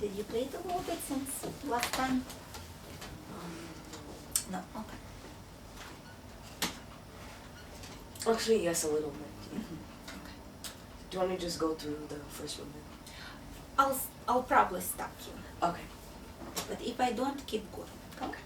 Did you play it a little bit since last time? No, okay. Actually, yes, a little bit. Yeah. Okay. Do you want me to just go through the first movement? I'll probably stop you, Okay. but if I don't, keep going. Okay.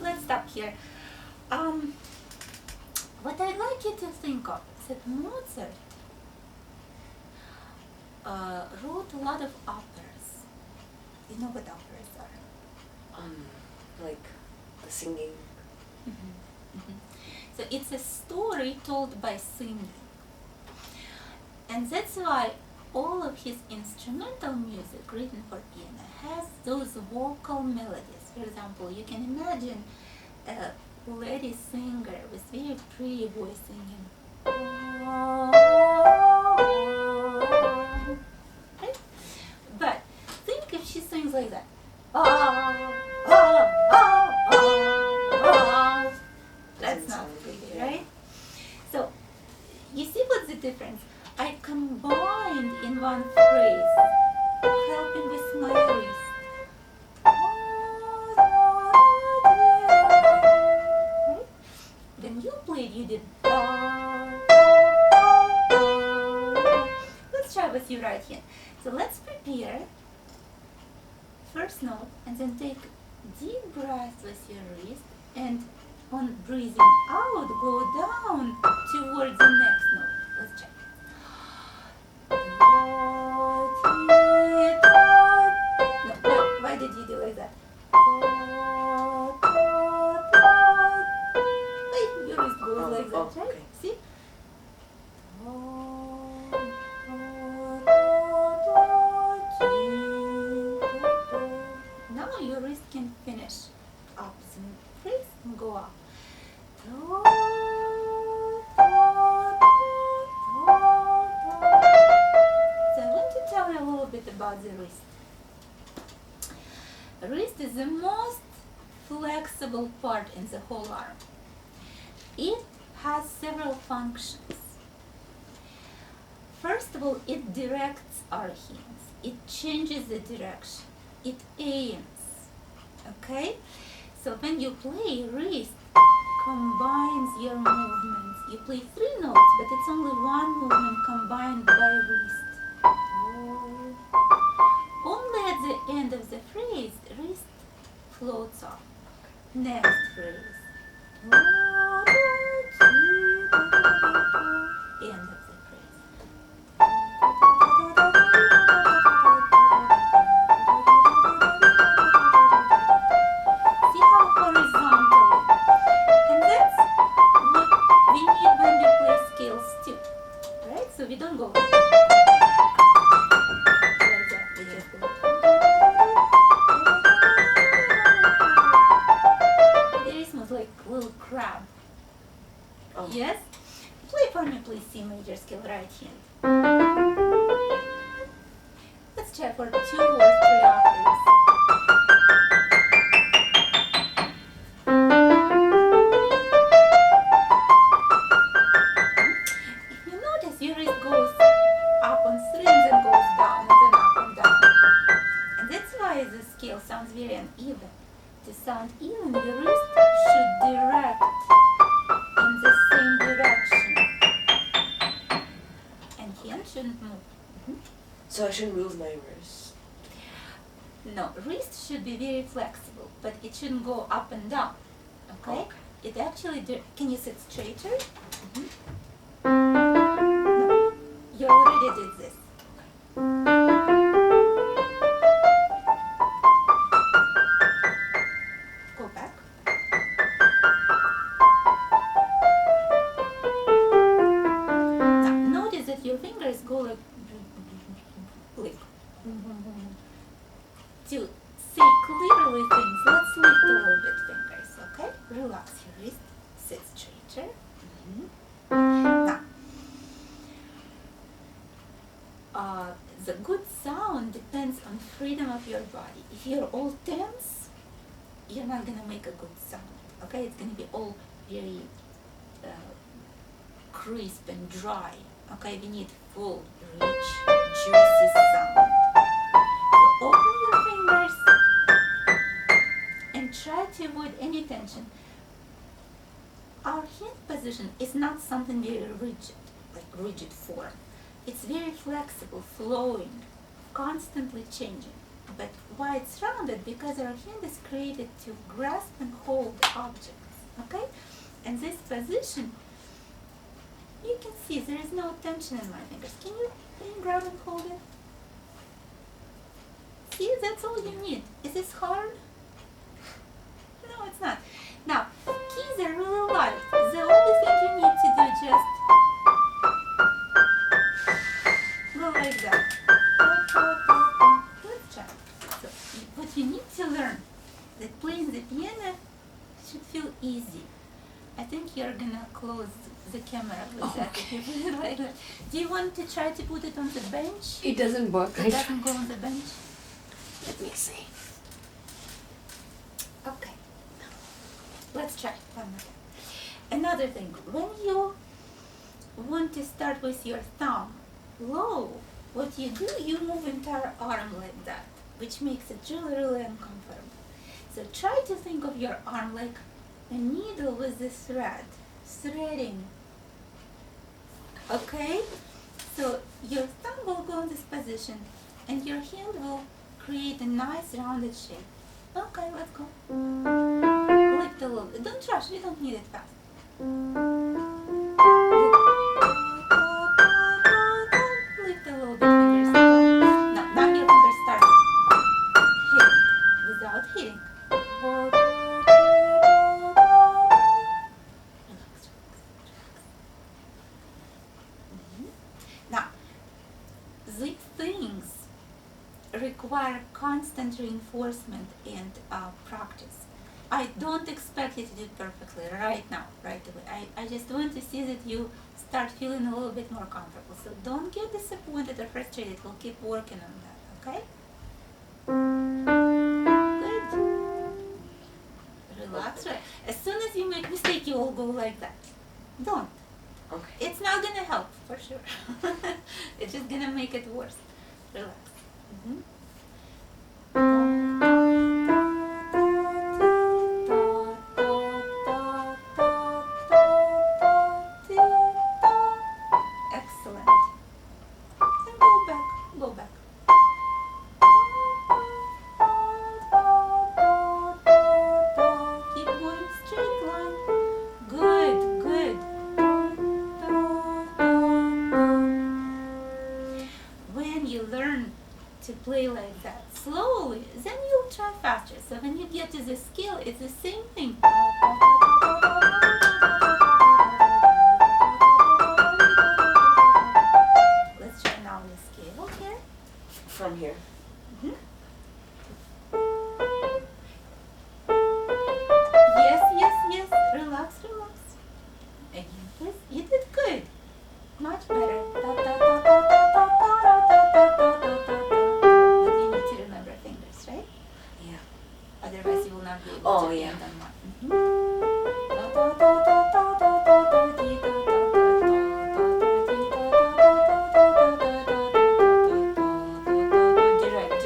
Let's stop here. What I'd like you to think of is that Mozart wrote a lot of operas. You know what operas are? Like the singing. So it's a story told by singing. And that's why all of his instrumental music written for piano has those vocal melodies. For example, you can imagine a lady singer with very pretty voice singing. Right? But think if she sings like that. That's not pretty, right? So you see what's the difference? I combined in one phrase, helping with my wrist. Right? When you played, you did. Let's try with your right hand. So let's prepare. First note, and then take deep breath with your wrist, and on breathing out, go down towards the next note. Let's check. No, why did you do like that? Wait, your wrist goes like that, right? Okay. See? Now your wrist can finish up the phrase and go up. So I want to tell you a little bit about the wrist. The wrist is the most flexible part in the whole arm. It has several functions. First of all, it directs our hands. It changes the direction. It aims. Okay? So when you play, wrist combines your movements. You play 3 notes, but it's only one movement combined by wrist. Only at the end of the phrase, wrist floats off. Next phrase. End of the phrase. See how horizontally. And that's what we need when we play scales too. Right? So we don't go like that. We just go. Very smooth, like a little crab. Oh. Yes? Play for me, please, C major scale right hand. Let's try for 2 or 3 octaves. If you notice, your wrist goes up on strings and goes down and then up and down. And that's why the scale sounds very uneven. To sound even, your wrist should direct in the same direction. And hand shouldn't move. So I shouldn't move my wrist. No, wrist should be very flexible, but it shouldn't go up and down. Okay? Okay. It actually can you sit straighter? No. You already did this. Go back. Now, notice that your fingers go like to say clearly things. Let's lift a little bit fingers, okay? relax your wrist, sit straighter. Mhm. Now, the good sound depends on freedom of your body. If you're all tense, you're not gonna make a good sound. Okay, it's gonna be all very crisp and dry. Okay, we need full, rich, juicy sound. So open your fingers and try to avoid any tension. Our hand position is not something very rigid, like rigid form. It's very flexible, flowing, constantly changing. But why it's rounded? Because our hand is created to grasp and hold objects. Okay? And this position, you can see there is no tension in my fingers. Can you grab and hold it? See, that's all you need. Is this hard? No, it's not. Now, keys are really light. The only thing you need to do is just go like that. Let's try. So, what you need to learn that playing the piano should feel easy. I think you're gonna close the camera with that if you put it like that. Do you want to try to put it on the bench? It doesn't work. It doesn't go on the bench? Let me see. Okay. Let's try one more time. Another thing, when you want to start with your thumb low, what you do, you move entire arm like that, which makes it really, really uncomfortable. So try to think of your arm like a needle with a thread, threading. Okay? So your thumb will go in this position and your hand will create a nice rounded shape. Okay, let's go. Lift a little bit. Don't rush, we don't need it fast. Lift a little bit, fingers. Now your fingers start hitting without hitting. Relax. Now, these things require constant reinforcement and practice. I don't expect you to do it perfectly right now, right away. I just want to see that you start feeling a little bit more comfortable. So don't get disappointed or frustrated. We'll keep working on that, okay? Good. Relax. Right. As soon as you make mistake, you will go like that. Don't. Okay. It's not gonna help, for sure. It's just gonna make it worse. Relax. Excellent. And go back. Go back. Keep going straight line. Good, good. When you learn to play like that slowly, then you'll try faster. So when you get to the scale, it's the same thing. Let's try now the scale here. From here. Mhm. Yes. Relax. Again, please. You did good. Much better. But you need to remember fingers, right? Yeah. Otherwise, you will not be able Oh, to yeah. end on one. Direct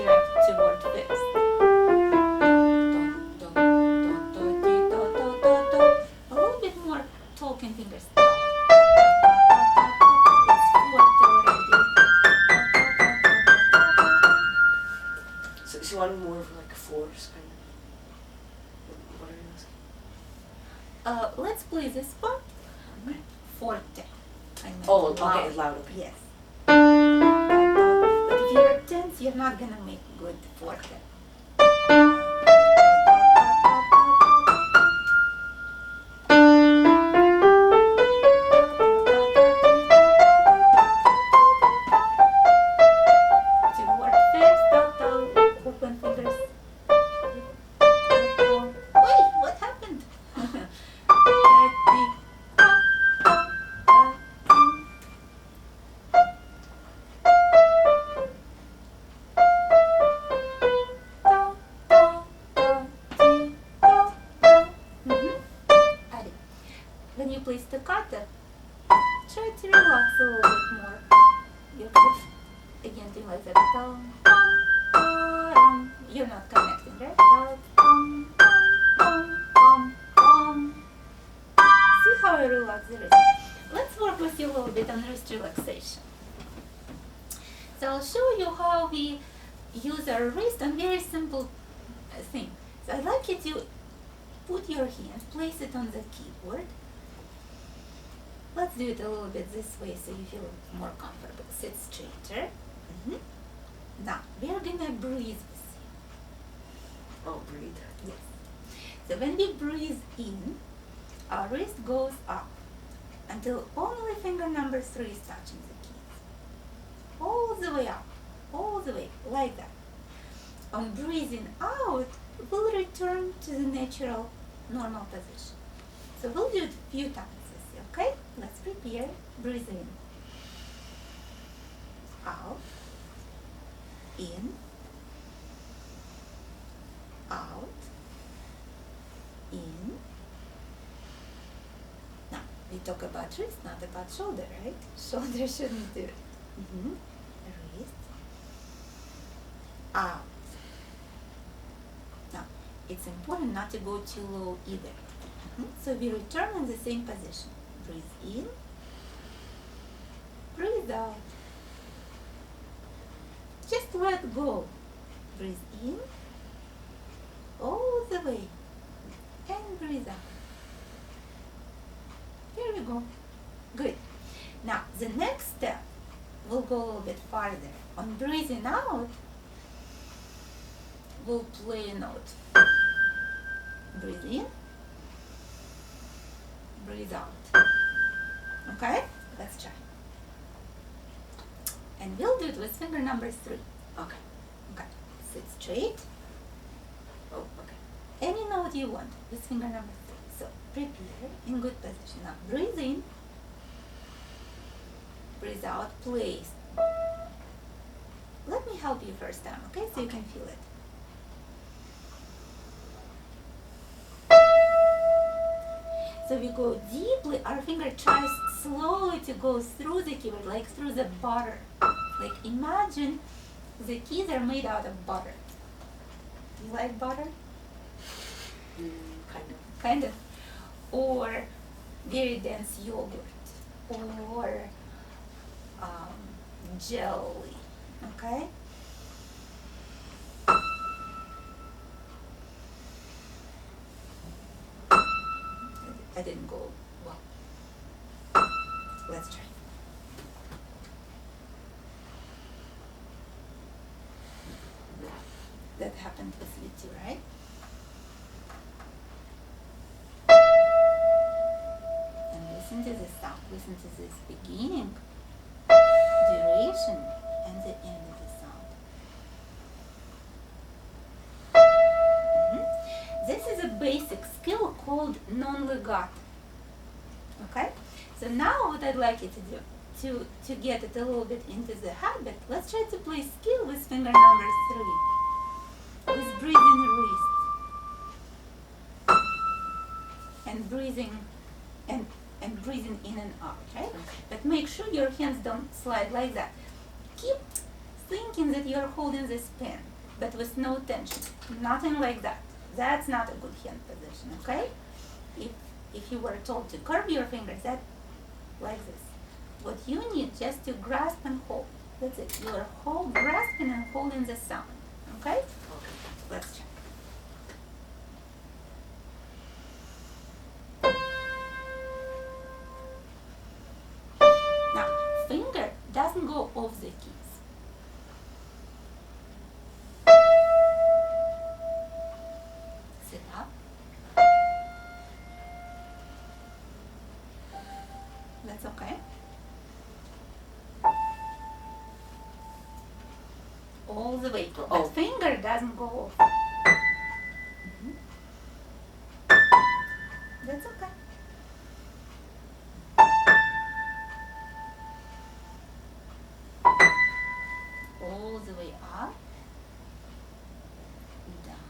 toward fifth. A little bit more talking fingers. It's fourth already. So you want more of like fours kind of? What are you asking? Let's play this part. Okay. Forte. I meant Oh, okay, loud. loud. Okay. Yes. But if you're tense, you're not gonna make good forte. Toward fifth, open fingers. Wait, what happened? when you play staccato, try to relax a little bit more. Your foot, again, doing like that. Dum, dum, dum. You're not connecting, right? Dum, dum, dum, dum, dum. See how I relax the wrist? Let's work with you a little bit on wrist relaxation. So I'll show you how we use our wrist on very simple thing. So I'd like you to put your hand, place it on the keyboard. Let's do it a little bit this way so you feel more comfortable. Sit straighter. Now, we're gonna breathe with you. Oh, breathe. Yes. So when we breathe in, our wrist goes up until only finger number 3 is touching the keys. All the way up, all the way, like that. On breathing out, we'll return to the natural, normal position. So we'll do it a few times with you, okay? Let's prepare. Breathe in. Out. In. Out. In. Now, we talk about wrist, not about shoulder, right? Shoulder shouldn't do it. Wrist. Out. Now, it's important not to go too low either. So we return in the same position. Breathe in. Breathe out. Just let go. Breathe in. All the way. And breathe out. Here we go. Good. Now, the next step, we'll go a little bit farther. On breathing out, we'll play a note. Breathe in. Breathe out. Okay? Let's try. And we'll do it with finger number 3. Okay. Okay. Sit straight. Oh, okay. Any note you want with finger number 3. So prepare in good position. Now breathe in. Breathe out. Place. Let me help you first time, okay? So you can feel it. So we go deeply, our finger tries slowly to go through the keyboard, like through the butter. Like imagine the keys are made out of butter. You like butter? Kind of. Kind of. Or very dense yogurt. Or jelly. Okay? I didn't go well. Let's try. That happened with you too, right? And listen to the sound. Listen to this beginning, duration, and the end of the sound. This is a basic skill called non-legato. Okay? So now what I'd like you to do, to get it a little bit into the habit, let's try to play skill with finger number 3. With breathing wrist. And breathing and breathing in and out, right? Okay. But make sure your hands don't slide like that. Keep thinking that you're holding this pen, but with no tension. Nothing like that. That's not a good hand position, okay? If you were told to curve your fingers, that like this. What you need just to grasp and hold. That's it. You're grasping and holding the sound, okay? Okay. Let's try. Now, finger doesn't go off the keys. Sit up. That's okay. All the way. Oh. But finger doesn't go off. That's okay. All the way up, down.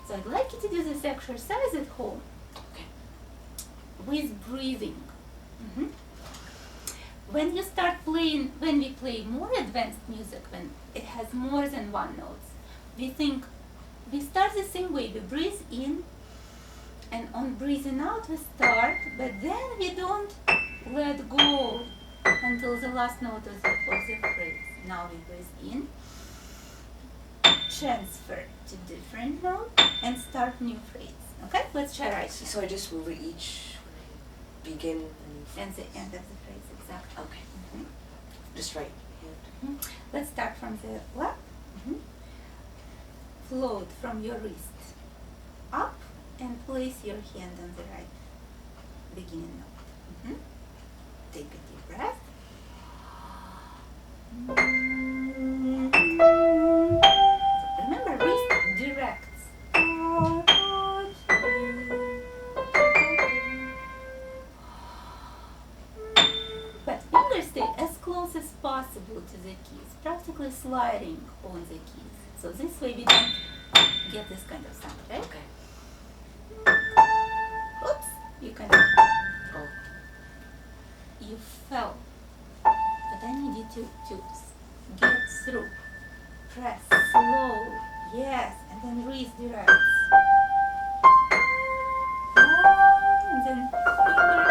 So I'd like you to do this exercise at home. Okay. with breathing. Mhm. When you start playing, when we play more advanced music, when it has more than one note, we start the same way. We breathe in, and on breathing out we start, but then we don't let go until the last note of the phrase. Now we breathe in, transfer to different note, and start new phrase. Okay, let's try right now. So I just move it each begin And the end of the phrase, exactly. Okay. Mhm. Just right hand. Mhm. Let's start from the left. Mhm. Float from your wrist up and place your hand on the right beginning note. Mhm. Take a deep breath. Remember, wrist directs. But fingers stay as close as possible to the keys, practically sliding on the keys. So this way we don't get this kind of sound, right? Okay. Oops, you can. Oh. You fell. But I need you to get through. Press slow. Yes, and then wrist directs. And then fingers.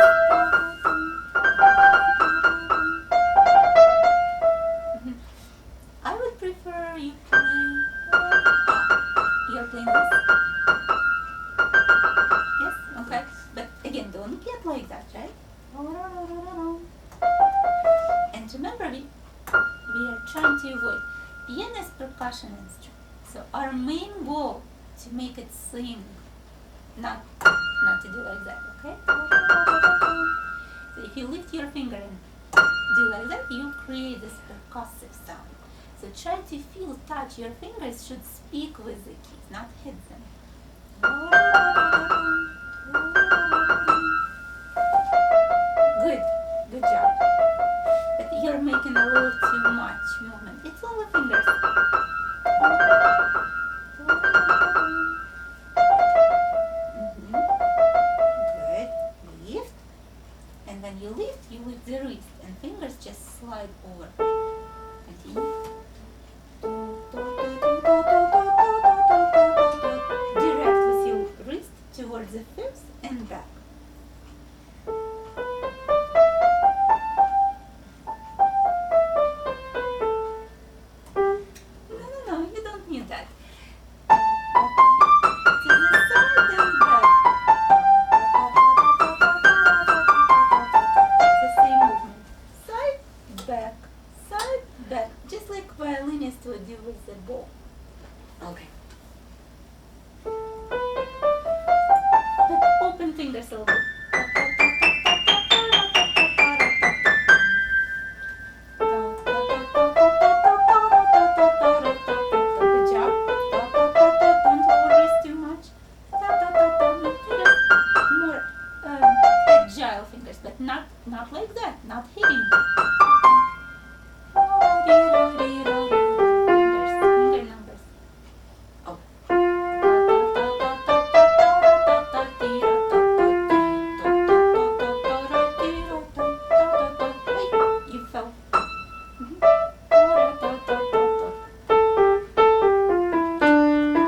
I would prefer you play. You're playing this? Yes? Okay. But again, don't get like that, right? And remember, we are trying to avoid piano is percussion instrument. So our main goal to make it sing, not to do like that, okay? So if you lift your finger and do like that, you create this percussive sound. So try to feel, touch. Your fingers should speak with the keys, not hit them. Good job. But you're making a little too much movement. It's all the fingers. Good. Lift. And when you lift the wrist, and fingers just slide over. Continue. Direct with your wrist towards the fifth and back. No, you don't need that. To the side and back. The same movement. Side, back. Just like violinists would do with the bow. Okay. But open fingers a little bit. Good job. Don't lower wrist too much. More agile fingers, but not like that. Not hitting. Finger numbers. Oh. You fell.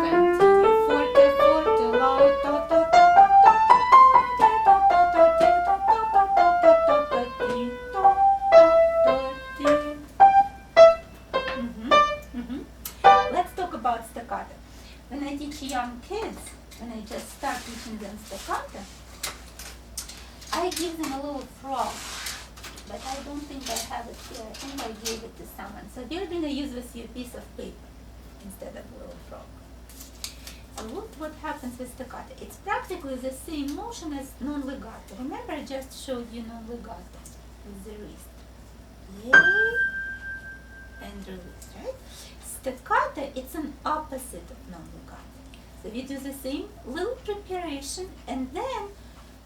Continue forte, loud. Let's talk about staccato. When I teach young kids, when I just start teaching them staccato, I give them a little frog, but I don't think I have it here. I think I gave it to someone. So you're going to use with your piece of paper instead of a little frog. So look what happens with staccato. It's practically the same motion as non-legato. Remember, I just showed you non-legato with the wrist. Yay, and release, right? Staccato, it's an opposite of non-legato. So we do the same little preparation, and then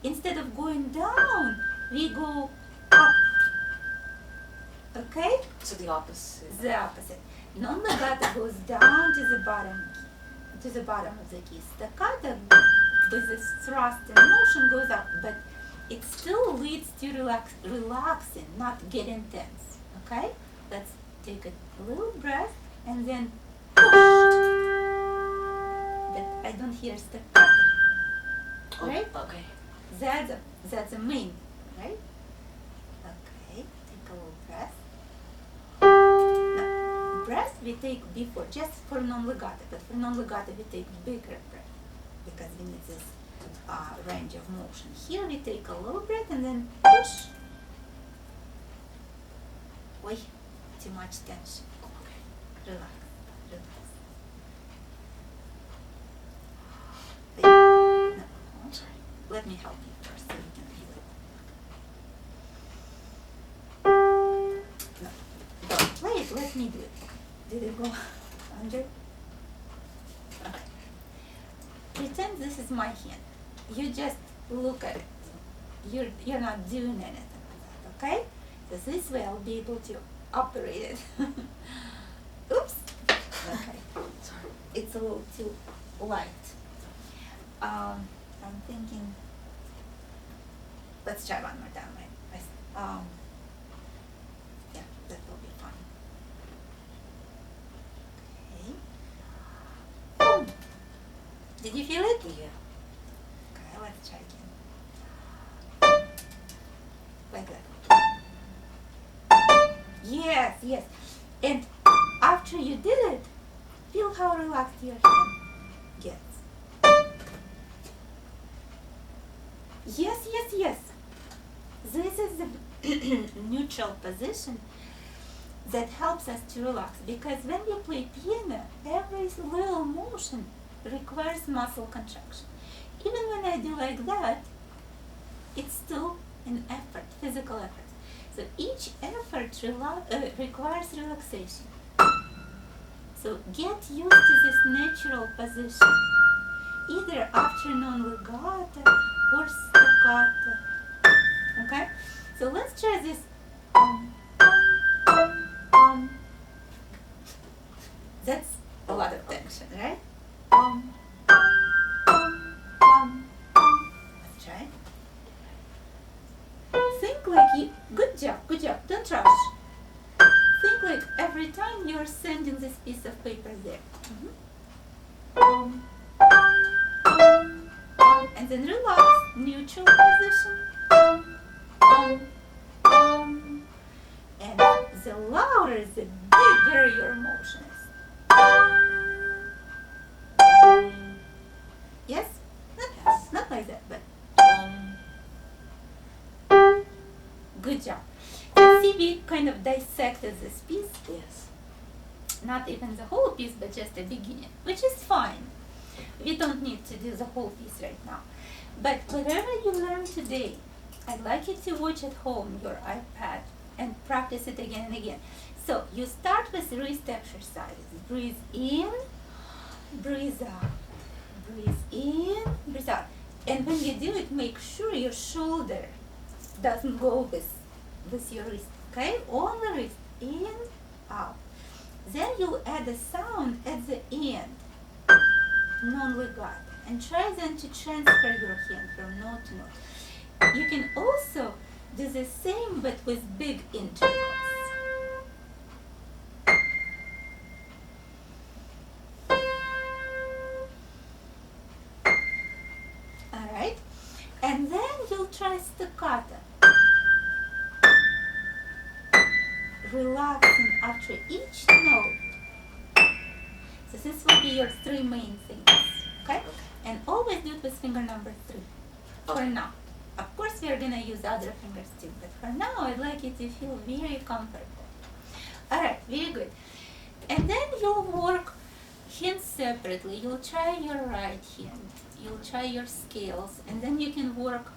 instead of going down, we go up. Okay? So the opposite. The opposite. Non-legato goes down to the bottom of the key. Staccato, with this thrust and motion, goes up. But it still leads to relaxing, not getting tense. Okay? Let's take a little breath and then push. But I don't hear staccato. Oh, Right? okay. That's the main, right? Okay, take a little breath. Now, breath we take before, just for non-legato, but for non-legato we take bigger breath because we need this range of motion. Here we take a little breath and then push. Oi, too much tension. Okay. Relax, relax. Wait, no. Sorry. Let me help you first so you can feel it. No, don't. Wait, let me do it. Did it go under? Okay. Pretend this is my hand. You just look at it. You're not doing anything with that, okay? So this way I'll be able to operate it. Oops. Okay. Sorry. It's a little too light. I'm thinking. Let's try one more time. Yeah, that will be fun. Okay. Did you feel it? Yeah. Okay, let's try again. Like that. Yes, yes. And after you did it, feel how relaxed your hand gets. Yes, yes, yes. This is the neutral position that helps us to relax, because when we play piano, every little motion requires muscle contraction. Even when I do like that, it's still an effort, physical effort. So each effort requires relaxation. So get used to this natural position, either after non-legato or staccato. Okay? So let's try this. That's a lot of tension, right? Let's try. Think like you. Good job, good job. Don't rush. Think like every time you're sending this piece of paper there. And then relax, neutral position. And the louder, the bigger your motion is. Yes? Not like that, but good job. You see, we kind of dissected this piece. Yes. Not even the whole piece, but just the beginning, which is fine. We don't need to do the whole piece right now. But whatever you learn today, I'd like you to watch at home your iPad and practice it again and again. So you start with wrist exercises. Breathe in, breathe out. Breathe in, breathe out. And when you do it, make sure your shoulder doesn't go with your wrist. Okay? Only wrist. In, out. Then you'll add a sound at the end, non-legato, and try then to transfer your hand from note to note. You can also do the same but with big intervals. Alright? And then you'll try staccato. Relaxing after each note. So this will be your three main things, okay? And always do it with finger number 3, for now. Of course we are going to use other fingers too, but for now I'd like you to feel very comfortable. Alright, very good. And then you'll work hands separately. You'll try your right hand, you'll try your scales, and then you can work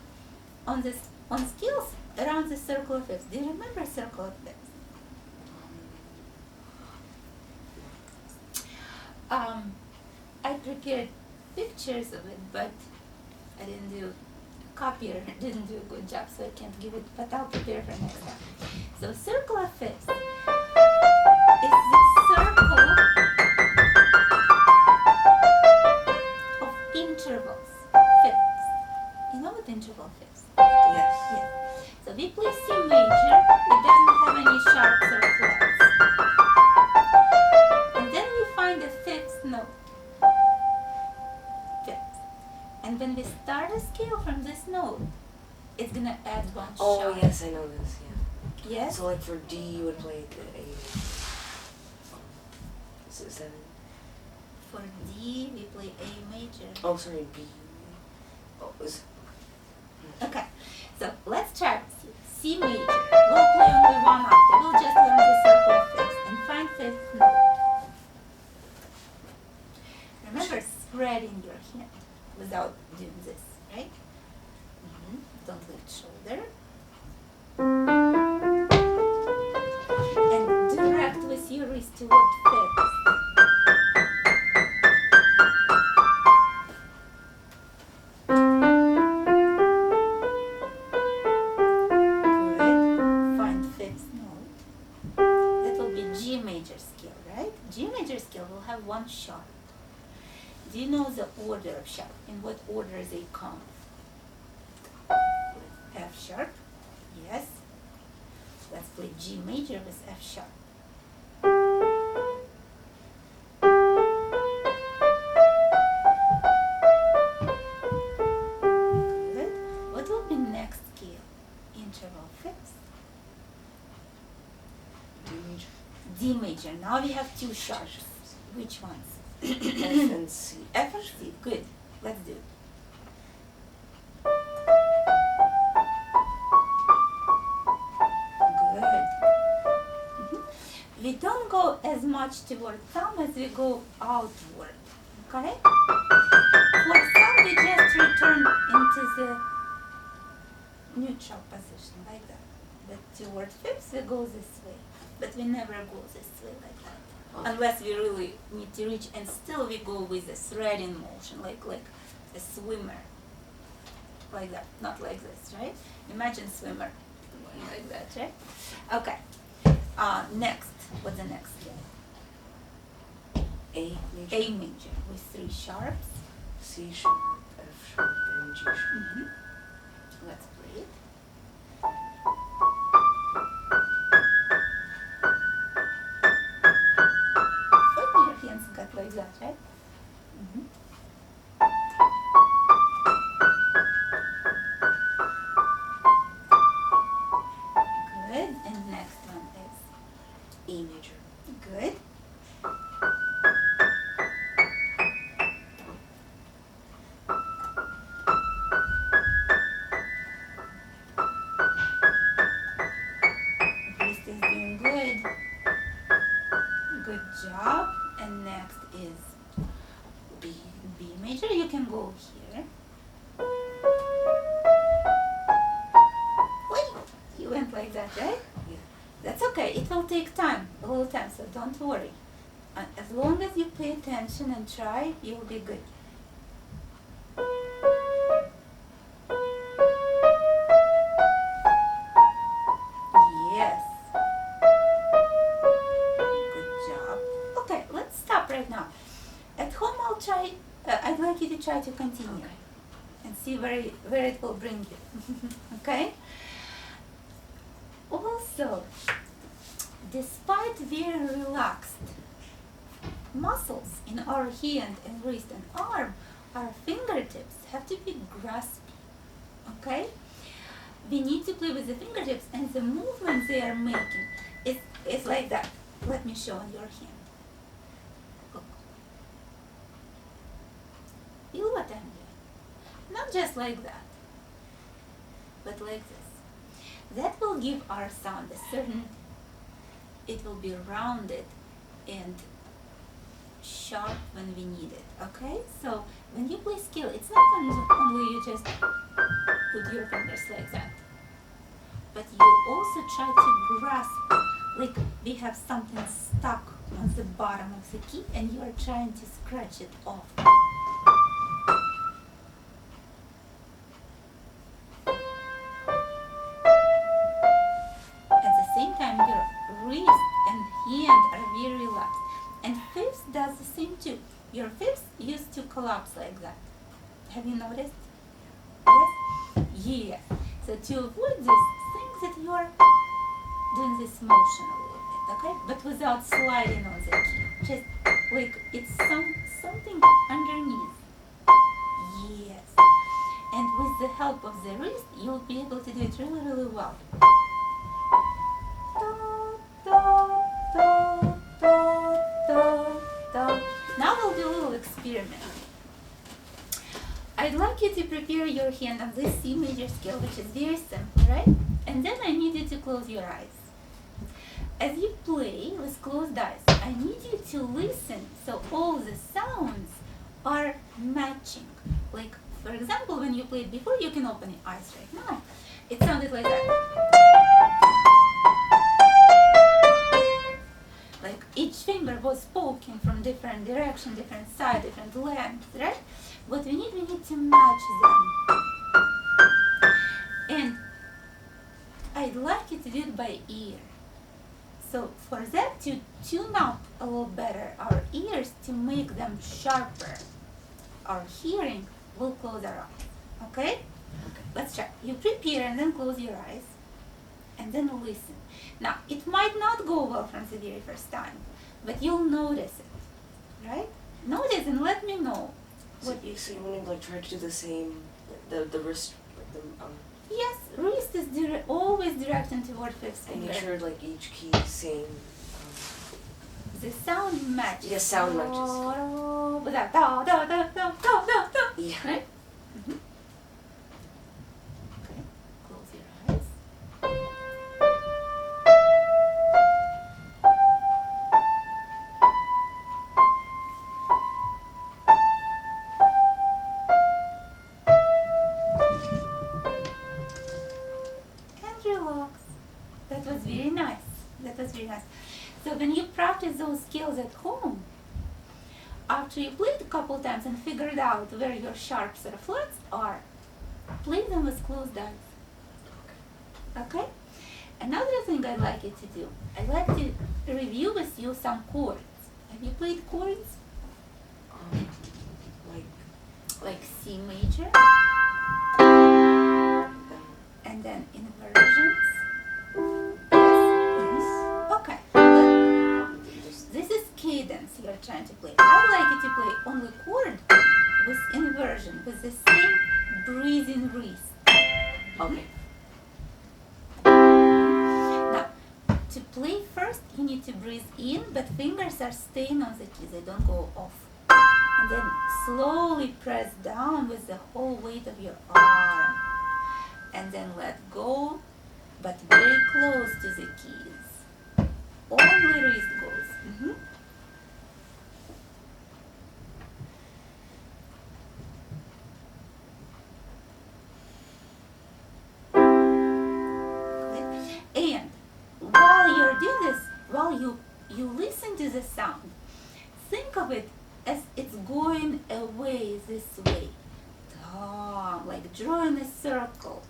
on scales around the circle of F's. Do you remember circle of F's? I prepared pictures of it, but I didn't do, copier didn't do a good job, so I can't give it, but I'll prepare for next time. So circle of fifths is the circle of intervals, fifths. You know what interval fifths? Yes. Yes. So we play C major. We don't have any sharps or flats. And then we find a fifth note. Fifth. And when we start a scale from this note, it's gonna add one Oh, sharp. yes, I know this, yeah. Yes? So, like, for D, you would play the A. Is that it? For D, we play A major. Oh, sorry, B. Oh, is... Okay, so let's try C major. We'll play only one octave. We'll just learn the circle of fifths and find fifth note. Remember spreading your hand without doing this, right? Don't lift shoulder. And direct with your wrist toward fifths. Will have one sharp. Do you know the order of sharp? In what order they come? F sharp, yes. Let's play G major with F sharp. Good. What will be next scale? Interval fifths. D major. D major. Now we have two sharps. Which ones? F and C. F and C. Good. Let's do it. Good. We don't go as much toward thumb as we go outward. Okay? For thumb, we just return into the neutral position like that. But toward fifths, we go this way. But we never go this way like that. Unless we really need to reach, and still we go with a threading motion, like a swimmer, like that, not like this, right? Imagine swimmer going like that, right? Okay. Next, what's the next scale? A major. A major with three sharps. C sharp, F sharp, and G sharp. Let's play it. Like that, right? Good. And next one is E major. good. Wrist is doing good. Good job. And next is B major. You can go here. Wait, you went like that, right? Yeah. That's okay. It will take time, a little time, so don't worry. As long as you pay attention and try, you'll be good. Yes. Right now. At home, I'd like you to try to continue and see where it will bring you. Okay? Also, despite very relaxed muscles in our hand and wrist and arm, our fingertips have to be graspy. Okay? We need to play with the fingertips, and the movement they are making is like that. Let me show on your hand. Feel what I'm doing. Not just like that, but like this. That will give our sound a certain, it will be rounded and sharp when we need it, okay? So when you play scale, it's not only you just put your fingers like that, but you also try to grasp, like we have something stuck on the bottom of the key and you are trying to scratch it off. Does the same too. Your fifth used to collapse like that. Have you noticed? Yes? Yes. So to avoid this, think that you are doing this motion a little bit, okay? But without sliding on the key. Just like it's something underneath. Yes. And with the help of the wrist, you'll be able to do it really, really well. Now we'll do a little experiment. I'd like you to prepare your hand on this C major scale, which is very simple, right? And then I need you to close your eyes. As you play with closed eyes, I need you to listen so all the sounds are matching. Like, for example, when you played before, you can open your eyes right now. It sounded like that. Like each finger was poking from different direction, different side, different length, right? What we need to match them. And I'd like you to do it by ear. So for that, to tune up a little better our ears, to make them sharper, our hearing, we'll close our eyes. Okay? Let's try. You prepare and then close your eyes. And then listen. Now, it might not go well from the very first time, but you'll notice it, right? Notice and let me know what you see. So you want to like try to do the same, the wrist, like the Yes, wrist is always directing toward fifth and finger. make sure like each key same. The sound matches. Yes, sound matches. Yeah. Right? Mm-hmm. Okay, close your eyes. Relax. That was very nice. That was very nice. So when you practice those skills at home, after you played a couple times and figured out where your sharps or flats are, play them with closed eyes. Okay? Another thing I'd like you to do, I'd like to review with you some chords. Have you played chords? Like C major? And then inversions. Yes. Okay. This is cadence you're trying to play. I'd like you to play only chord with inversion, with the same breathing wrist. Okay. Now, to play first, you need to breathe in, but fingers are staying on the keys. They don't go off. And then slowly press down with the whole weight of your arm. And then let go, but very close to the keys. Only wrist goes. Mm-hmm. Okay. And while you're doing this, while you listen to the sound, think of it as it's going away this way. Like drawing a circle.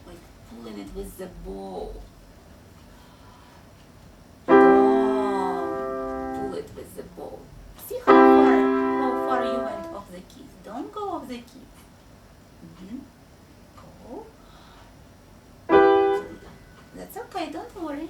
Like pulling it with the bow. Pull it with the bow. See how far you went off the keys. Don't go off the keys. Mm-hmm. Go. That's okay, don't worry.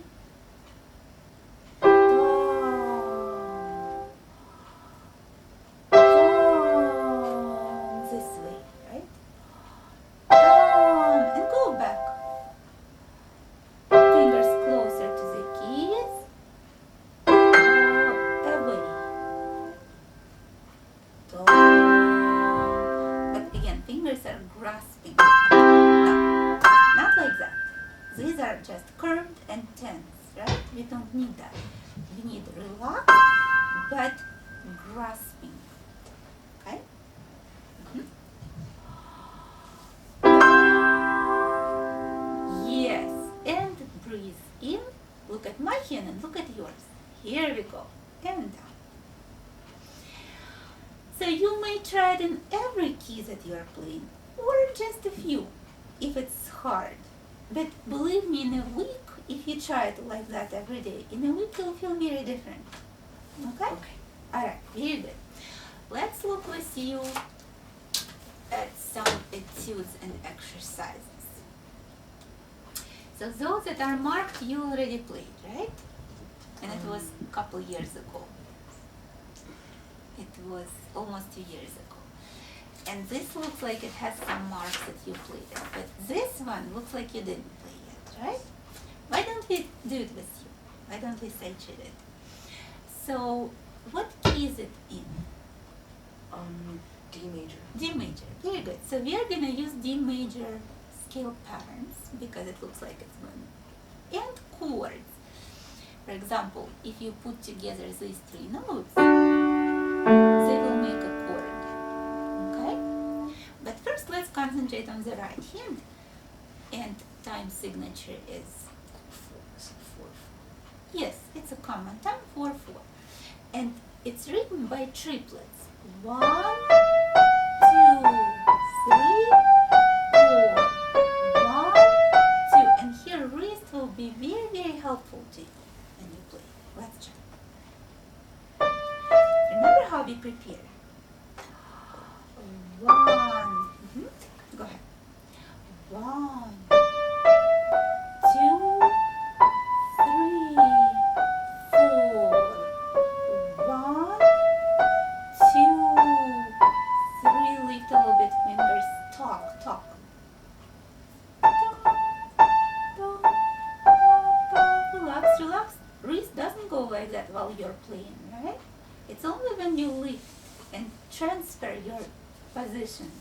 Grasping. No, not like that. These are just curved and tense, right? We don't need that. We need relaxed but grasping. Okay? Mm-hmm. Yes, and breathe in. Look at my hand and look at yours. Here we go. And down. So you may try it in every key that you are playing, or just a few, if it's hard. But believe me, in a week, if you try it like that every day, in a week you'll feel very different. Okay? Alright, very good. Let's look with you at some etudes and exercises. So those that are marked you already played, right? And it was a couple years ago. It was almost 2 years ago. And this looks like it has some marks that you played it, but this one looks like you didn't play it, right? Why don't we do it with you? Why don't we say it? So, what key is it in? D major. D major. Very good. So we are gonna use D major scale patterns because it looks like it's going. And chords. For example, if you put together these three notes, they will make a chord. Okay? But first let's concentrate on the right hand. And time signature is 4. yes, it's a common time 4/4. And it's written by triplets. 1, 2, 3, 4. 1, 2. And here wrist will be very, very helpful to you when you play. Let's try. Remember how we prepare. 1. Go ahead. 1, 2, 3, 4. 1, 2, 3. Little bit fingers. Talk. Relax. Wrist doesn't go like that while you're playing, right? It's only when you lift and transfer your position,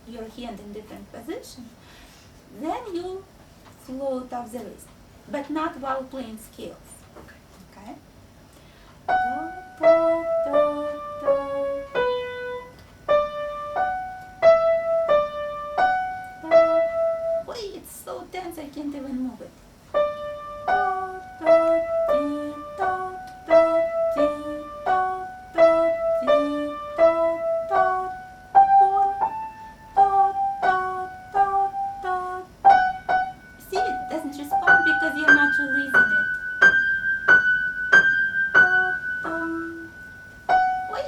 your hand in different position, then you float off the wrist, but not while playing scales. Okay? Wait, it's so tense I can't even move it. See, it doesn't respond because you're not releasing it. Wait.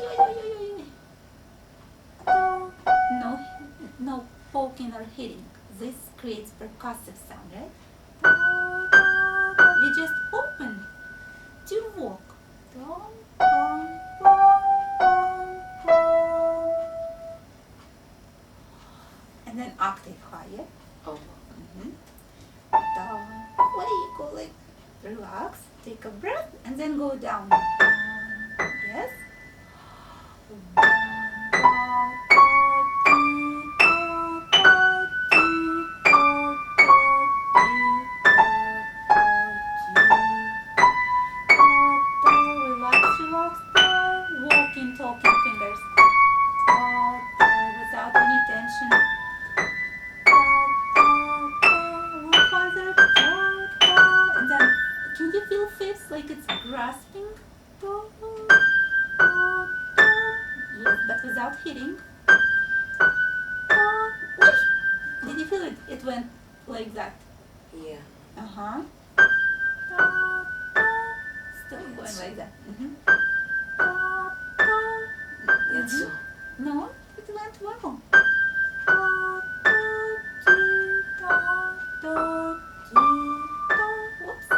No poking or hitting. This creates percussive sound, right? We just open to walk. And then octave higher. Oh. What do you go like? Relax, take a breath, and then go down. Yes? Relax. Walking, talking fingers. Without any tension. Farther. And then, can you feel fifths like it's grasping? Yes, but without hitting. Did you feel it? It went like that. Yeah. Still going like that. It's so. No, it went well. Whoops.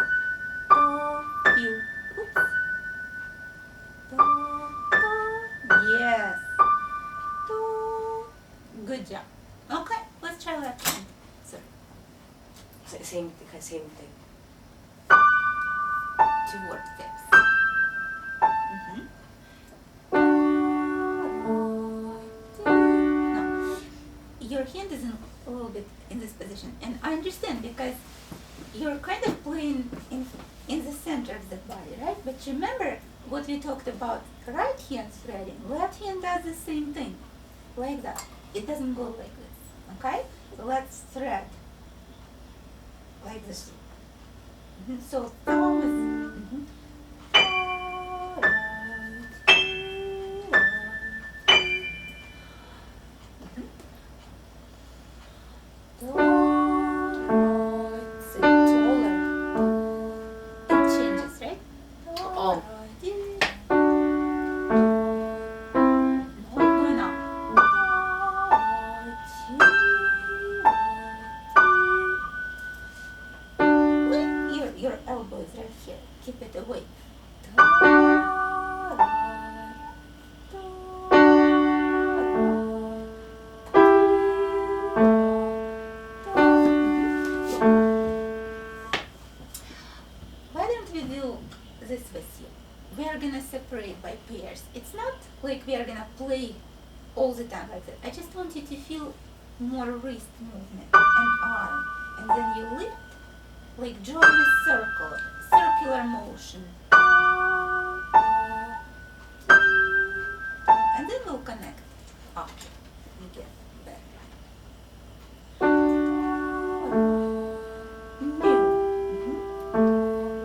Feel. Oops. Yes. Good job. Okay, let's try left hand. Sorry. Same thing. 2 word steps. No. Your hand is a little bit in this position, and I understand because you're kind of playing in the center of the body, right? But remember what we talked about right hand threading. Left hand does the same thing, like that. It doesn't go like this, okay? So let's thread like this. So thumb is. So taller. It changes, right? Oh. No, going up. fingers. It's not like we are gonna play all the time like that. I just want you to feel more wrist movement and arm. And then you lift, like join a circular motion. And then we'll connect up again.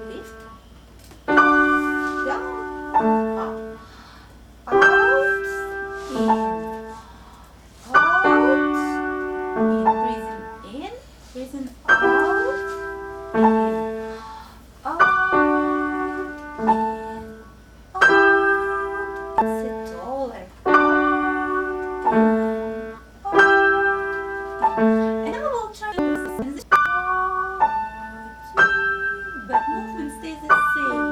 Lift, down, up, out, in, breathing out, in, out, in, out. Sit taller. And I will try this, but movement stays the same.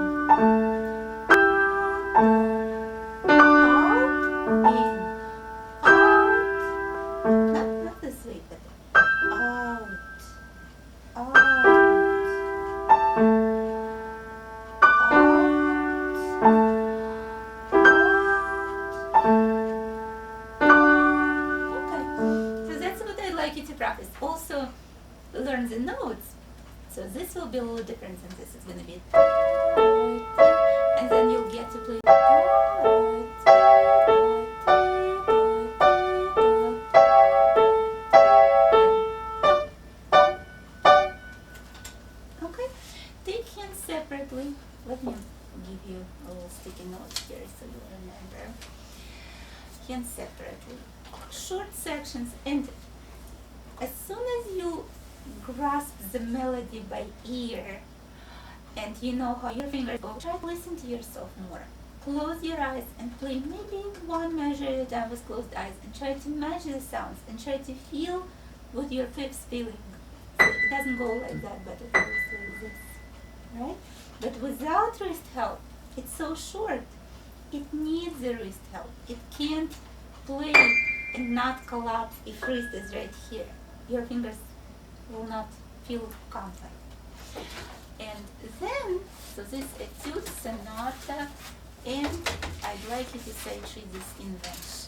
Out, in, out. Not this way, but out, out, Okay, so that's what I'd like you to practice. Also, learn the notes. So this will be a little different, and this is going to be, and then you'll get to play Okay, take hands separately. Let me give you a little sticky note here so you'll remember. Hands separately. Short sections, and as soon as you grasp the melody by ear and you know how your fingers go, try to listen to yourself more. Close your eyes and play maybe one measure at a time with closed eyes, and try to match the sounds and try to feel what your fifth's feeling. So it doesn't go like that, but it goes like this, right? But without wrist help, it's so short. It needs the wrist help. It can't play and not collapse if wrist is right here. Your fingers will not feel contact. And then, so this etude, sonata, and I'd like you to say treat this invention.